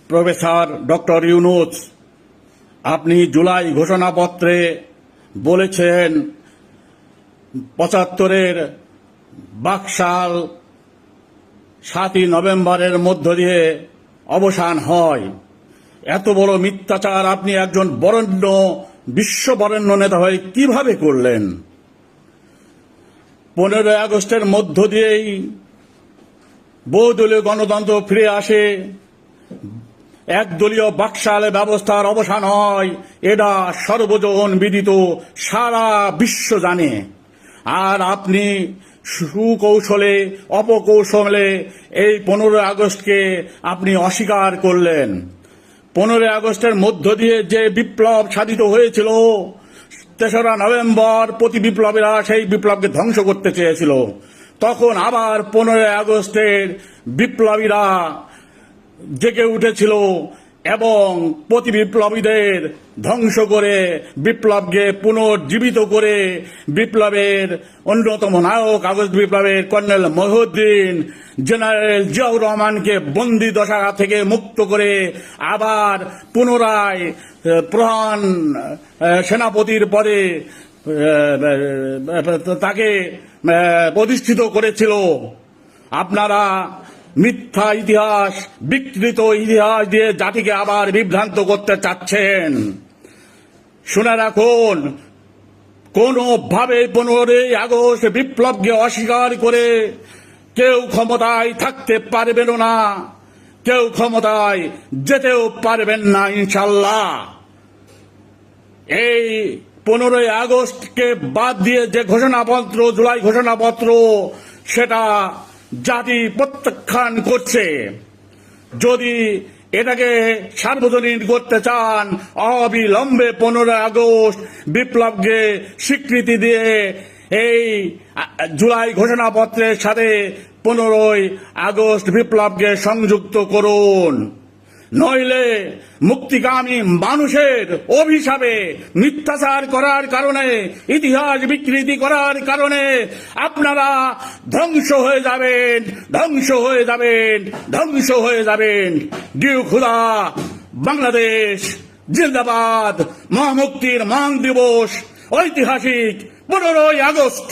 Professor doctor Yunus, আপনি জুলাই ঘোষণাপত্রে বলেছেন ৭৫-এর বাকশাল ৭ই নভেম্বরের মধ্য দিয়ে অবসান হয়। এত বড় মিথ্যাচার আপনি একজন বরেণ্য বিশ্ববরেণ্য নেতা হয়ে কিভাবে করলেন? ১৫ই আগস্টের মধ্য দিয়েই বহুদলীয় গণতন্ত্র ফিরে আসে, একদলীয় বাকশাল ব্যবস্থার অবসান হয়, এটা সর্বজন বিদিত, সারা বিশ্ব জানে। আর আপনি সুকৌশলে অপকৌশলে এই ১৫ই আগস্টকে আপনি অস্বীকার করলেন। ১৫ই আগস্টের মধ্য দিয়ে যে বিপ্লব সাধিত হয়েছিল, ৩রা নভেম্বর প্রতি বিপ্লবীরা সেই বিপ্লবকে ধ্বংস করতে চেয়েছিল। তখন আবার ১৫ই আগস্টের বিপ্লবীরা জেগে উঠেছিল এবং প্রতি বিপ্লবীদের ধ্বংস করে বিপ্লবকে পুনর্জীবিত করে বিপ্লবের অন্যতম নায়ক আগস্ট বিপ্লবের কর্নেল মহিউদ্দিন, জেনারেল জিয়াউর রহমানকে বন্দি দশা থেকে মুক্ত করে আবার পুনরায় প্রধান সেনাপতির পদে তাকে প্রতিষ্ঠিত করেছিল। আপনারা মিথ্যা ইতিহাস, বিকৃত ইতিহাস দিয়ে জাতিকে আবার বিভ্রান্ত করতে চাচ্ছেন। শুনে রাখুন, কোনোভাবে ১৫ই আগস্ট বিপ্লবকে অস্বীকার করে কেউ ক্ষমতায় থাকতে পারবেন না, কেউ ক্ষমতায় যেতেও পারবেন না ইনশাল্লাহ। এই ১৫ই আগস্টকে বাদ দিয়ে যে ঘোষণাপত্র, জুলাই ঘোষণাপত্র, সেটা জাতি প্রত্যাখ্যান করছে। যদি এটাকে সার্বজনীন করতে চান, অবিলম্বে ১৫ই আগস্ট বিপ্লবকে স্বীকৃতি দিয়ে এই জুলাই ঘোষণাপত্রের সাথে ১৫ই আগস্ট বিপ্লবকে সংযুক্ত করুন। নইলে মুক্তিকামী মানুষের অভিশাপে, মিথ্যাচার করার কারণে, ইতিহাস বিকৃতি করার কারণে আপনারা ধ্বংস হয়ে যাবেন, ধ্বংস হয়ে যাবেন, ধ্বংস হয়ে যাবেন। ডিউ খুদা, বাংলাদেশ জিন্দাবাদ। মহামুক্তির মহান দিবস ঐতিহাসিক ১৫ই আগস্ট।